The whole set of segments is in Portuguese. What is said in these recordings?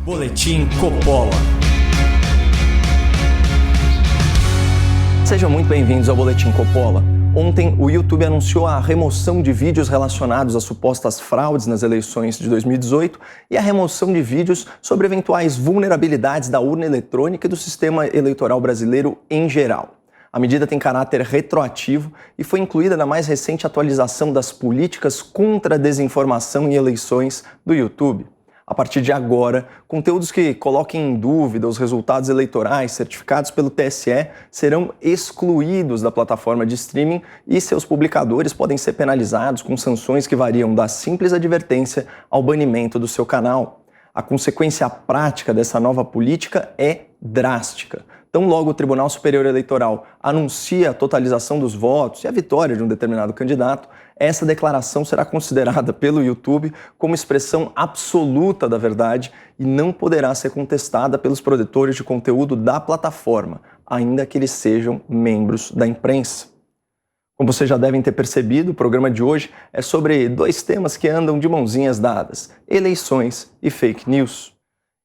Boletim Coppola. Sejam muito bem-vindos ao Boletim Coppola. Ontem, o YouTube anunciou a remoção de vídeos relacionados a supostas fraudes nas eleições de 2018 e a remoção de vídeos sobre eventuais vulnerabilidades da urna eletrônica e do sistema eleitoral brasileiro em geral. A medida tem caráter retroativo e foi incluída na mais recente atualização das políticas contra a desinformação em eleições do YouTube. A partir de agora, conteúdos que coloquem em dúvida os resultados eleitorais certificados pelo TSE serão excluídos da plataforma de streaming e seus publicadores podem ser penalizados com sanções que variam da simples advertência ao banimento do seu canal. A consequência prática dessa nova política é drástica. Tão logo o Tribunal Superior Eleitoral anuncia a totalização dos votos e a vitória de um determinado candidato, essa declaração será considerada pelo YouTube como expressão absoluta da verdade e não poderá ser contestada pelos produtores de conteúdo da plataforma, ainda que eles sejam membros da imprensa. Como vocês já devem ter percebido, o programa de hoje é sobre dois temas que andam de mãozinhas dadas: eleições e fake news.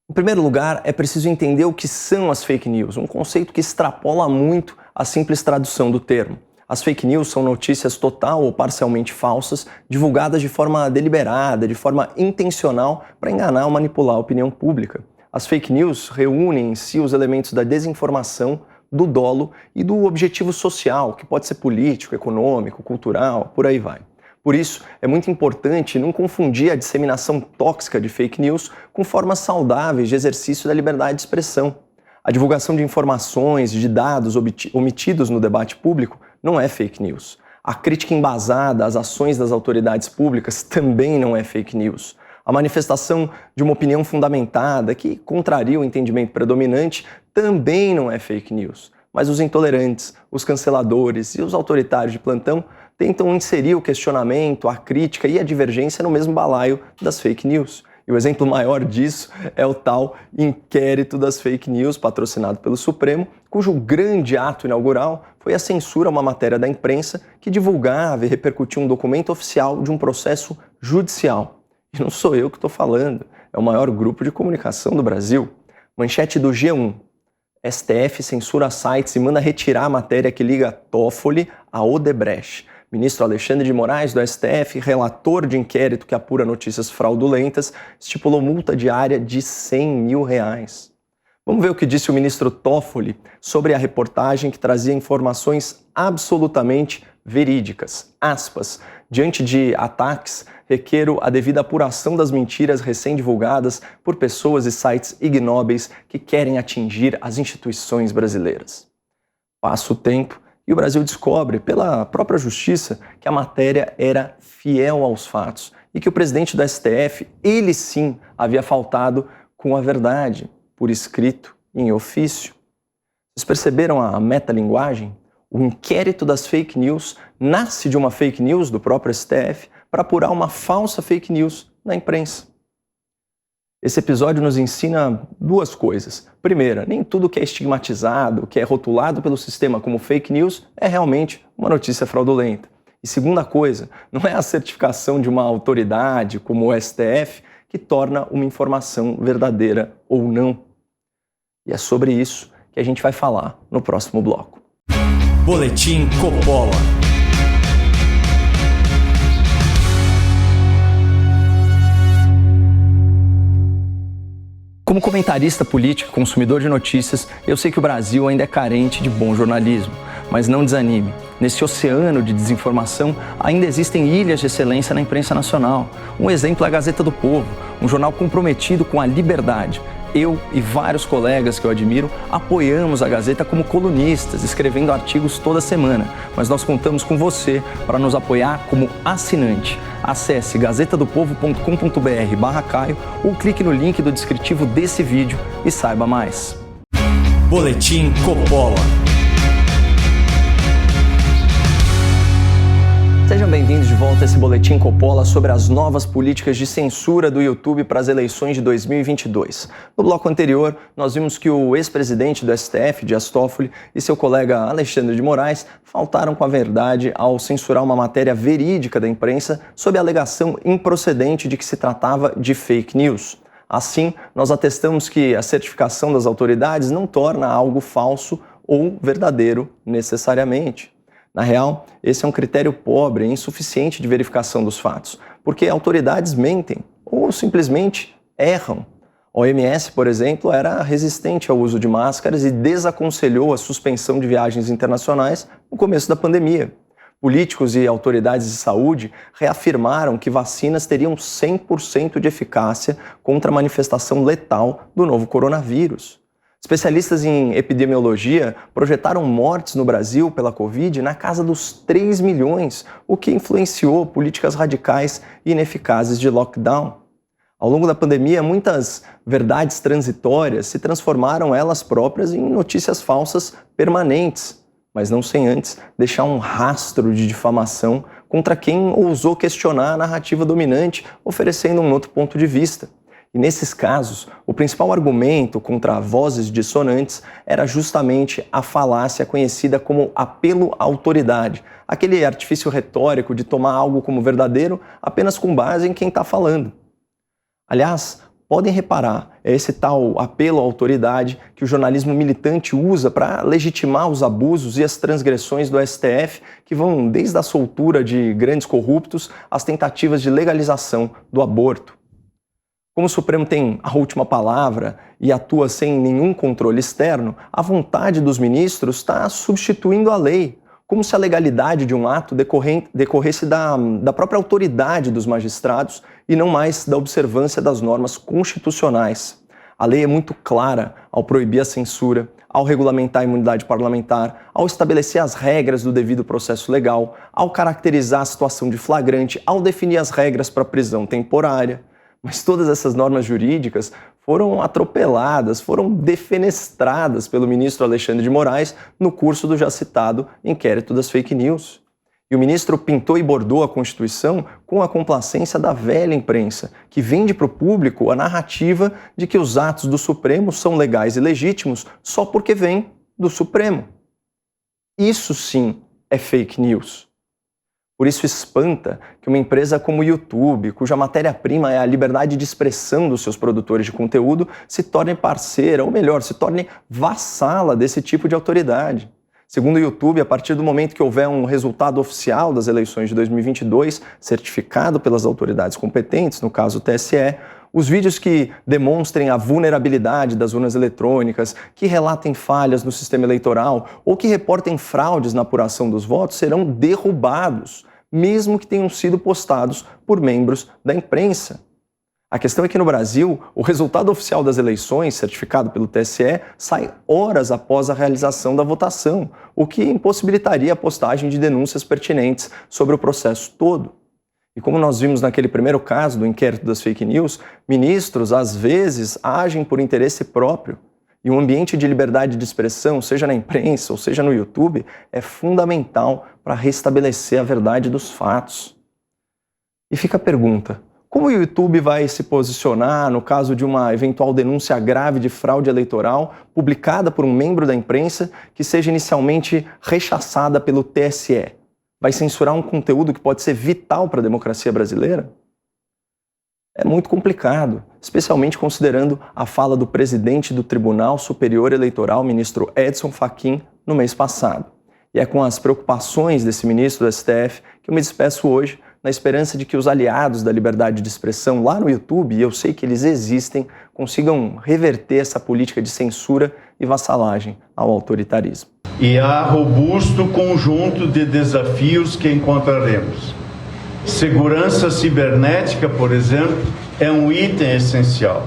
Em primeiro lugar, é preciso entender o que são as fake news, um conceito que extrapola muito a simples tradução do termo. As fake news são notícias total ou parcialmente falsas, divulgadas de forma deliberada, de forma intencional, para enganar ou manipular a opinião pública. As fake news reúnem em si os elementos da desinformação, do dolo e do objetivo social, que pode ser político, econômico, cultural, por aí vai. Por isso, é muito importante não confundir a disseminação tóxica de fake news com formas saudáveis de exercício da liberdade de expressão. A divulgação de informações, de dados omitidos no debate público não é fake news. A crítica embasada às ações das autoridades públicas também não é fake news. A manifestação de uma opinião fundamentada que contraria o entendimento predominante também não é fake news. Mas os intolerantes, os canceladores e os autoritários de plantão tentam inserir o questionamento, a crítica e a divergência no mesmo balaio das fake news. E o exemplo maior disso é o tal inquérito das fake news, patrocinado pelo Supremo, cujo grande ato inaugural foi a censura a uma matéria da imprensa que divulgava e repercutia um documento oficial de um processo judicial. E não sou eu que estou falando, é o maior grupo de comunicação do Brasil. Manchete do G1. STF censura sites e manda retirar a matéria que liga Toffoli a Odebrecht. Ministro Alexandre de Moraes, do STF, relator de inquérito que apura notícias fraudulentas, estipulou multa diária de R$100 mil. Vamos ver o que disse o ministro Toffoli sobre a reportagem que trazia informações absolutamente verídicas. Aspas, diante de ataques, requeiro a devida apuração das mentiras recém-divulgadas por pessoas e sites ignóbeis que querem atingir as instituições brasileiras. Passa o tempo e o Brasil descobre, pela própria justiça, que a matéria era fiel aos fatos e que o presidente do STF, ele sim, havia faltado com a verdade, por escrito e em ofício. Vocês perceberam a metalinguagem? O inquérito das fake news nasce de uma fake news do próprio STF para apurar uma falsa fake news na imprensa. Esse episódio nos ensina duas coisas. Primeira, nem tudo que é estigmatizado, que é rotulado pelo sistema como fake news, é realmente uma notícia fraudulenta. E segunda coisa, não é a certificação de uma autoridade como o STF que torna uma informação verdadeira ou não. E é sobre isso que a gente vai falar no próximo bloco. Boletim Coppola. Como comentarista político e consumidor de notícias, eu sei que o Brasil ainda é carente de bom jornalismo. Mas não desanime. Nesse oceano de desinformação, ainda existem ilhas de excelência na imprensa nacional. Um exemplo é a Gazeta do Povo, um jornal comprometido com a liberdade. Eu e vários colegas que eu admiro apoiamos a Gazeta como colunistas, escrevendo artigos toda semana. Mas nós contamos com você para nos apoiar como assinante. Acesse gazetadopovo.com.br/Caio ou clique no link do descritivo desse vídeo e saiba mais. Boletim Coppola. Sejam bem-vindos de volta a esse Boletim Coppola sobre as novas políticas de censura do YouTube para as eleições de 2022. No bloco anterior, nós vimos que o ex-presidente do STF, Dias Toffoli, e seu colega Alexandre de Moraes faltaram com a verdade ao censurar uma matéria verídica da imprensa sob a alegação improcedente de que se tratava de fake news. Assim, nós atestamos que a certificação das autoridades não torna algo falso ou verdadeiro necessariamente. Na real, esse é um critério pobre e insuficiente de verificação dos fatos, porque autoridades mentem ou simplesmente erram. A OMS, por exemplo, era resistente ao uso de máscaras e desaconselhou a suspensão de viagens internacionais no começo da pandemia. Políticos e autoridades de saúde reafirmaram que vacinas teriam 100% de eficácia contra a manifestação letal do novo coronavírus. Especialistas em epidemiologia projetaram mortes no Brasil pela Covid na casa dos 3 milhões, o que influenciou políticas radicais e ineficazes de lockdown. Ao longo da pandemia, muitas verdades transitórias se transformaram elas próprias em notícias falsas permanentes, mas não sem antes deixar um rastro de difamação contra quem ousou questionar a narrativa dominante, oferecendo um outro ponto de vista. E nesses casos, o principal argumento contra vozes dissonantes era justamente a falácia conhecida como apelo à autoridade, aquele artifício retórico de tomar algo como verdadeiro apenas com base em quem está falando. Aliás, podem reparar, é esse tal apelo à autoridade que o jornalismo militante usa para legitimar os abusos e as transgressões do STF, que vão desde a soltura de grandes corruptos às tentativas de legalização do aborto. Como o Supremo tem a última palavra e atua sem nenhum controle externo, a vontade dos ministros está substituindo a lei, como se a legalidade de um ato decorresse da própria autoridade dos magistrados e não mais da observância das normas constitucionais. A lei é muito clara ao proibir a censura, ao regulamentar a imunidade parlamentar, ao estabelecer as regras do devido processo legal, ao caracterizar a situação de flagrante, ao definir as regras para prisão temporária. Mas todas essas normas jurídicas foram atropeladas, foram defenestradas pelo ministro Alexandre de Moraes no curso do já citado inquérito das fake news. E o ministro pintou e bordou a Constituição com a complacência da velha imprensa, que vende para o público a narrativa de que os atos do Supremo são legais e legítimos só porque vêm do Supremo. Isso sim é fake news. Por isso espanta que uma empresa como o YouTube, cuja matéria-prima é a liberdade de expressão dos seus produtores de conteúdo, se torne parceira, ou melhor, se torne vassala desse tipo de autoridade. Segundo o YouTube, a partir do momento que houver um resultado oficial das eleições de 2022, certificado pelas autoridades competentes, no caso o TSE, os vídeos que demonstrem a vulnerabilidade das urnas eletrônicas, que relatem falhas no sistema eleitoral ou que reportem fraudes na apuração dos votos serão derrubados, mesmo que tenham sido postados por membros da imprensa. A questão é que no Brasil, o resultado oficial das eleições, certificado pelo TSE, sai horas após a realização da votação, o que impossibilitaria a postagem de denúncias pertinentes sobre o processo todo. E como nós vimos naquele primeiro caso do inquérito das fake news, ministros, às vezes, agem por interesse próprio. E um ambiente de liberdade de expressão, seja na imprensa ou seja no YouTube, é fundamental para restabelecer a verdade dos fatos. E fica a pergunta, como o YouTube vai se posicionar no caso de uma eventual denúncia grave de fraude eleitoral publicada por um membro da imprensa que seja inicialmente rechaçada pelo TSE? Vai censurar um conteúdo que pode ser vital para a democracia brasileira? É muito complicado, especialmente considerando a fala do presidente do Tribunal Superior Eleitoral, ministro Edson Fachin, no mês passado. E é com as preocupações desse ministro do STF que eu me despeço hoje, na esperança de que os aliados da liberdade de expressão lá no YouTube, e eu sei que eles existem, consigam reverter essa política de censura e vassalagem ao autoritarismo. E há robusto conjunto de desafios que encontraremos. Segurança cibernética, por exemplo, é um item essencial.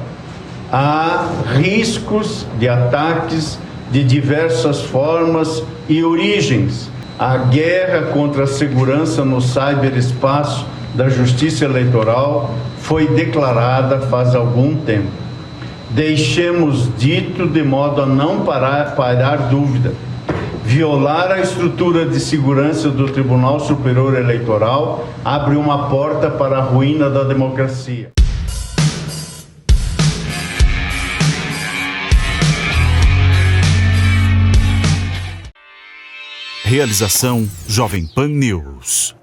Há riscos de ataques de diversas formas e origens. A guerra contra a segurança no ciberespaço da Justiça Eleitoral foi declarada faz algum tempo. Deixemos dito de modo a não parar dúvida. Violar a estrutura de segurança do Tribunal Superior Eleitoral abre uma porta para a ruína da democracia. Realização Jovem Pan News.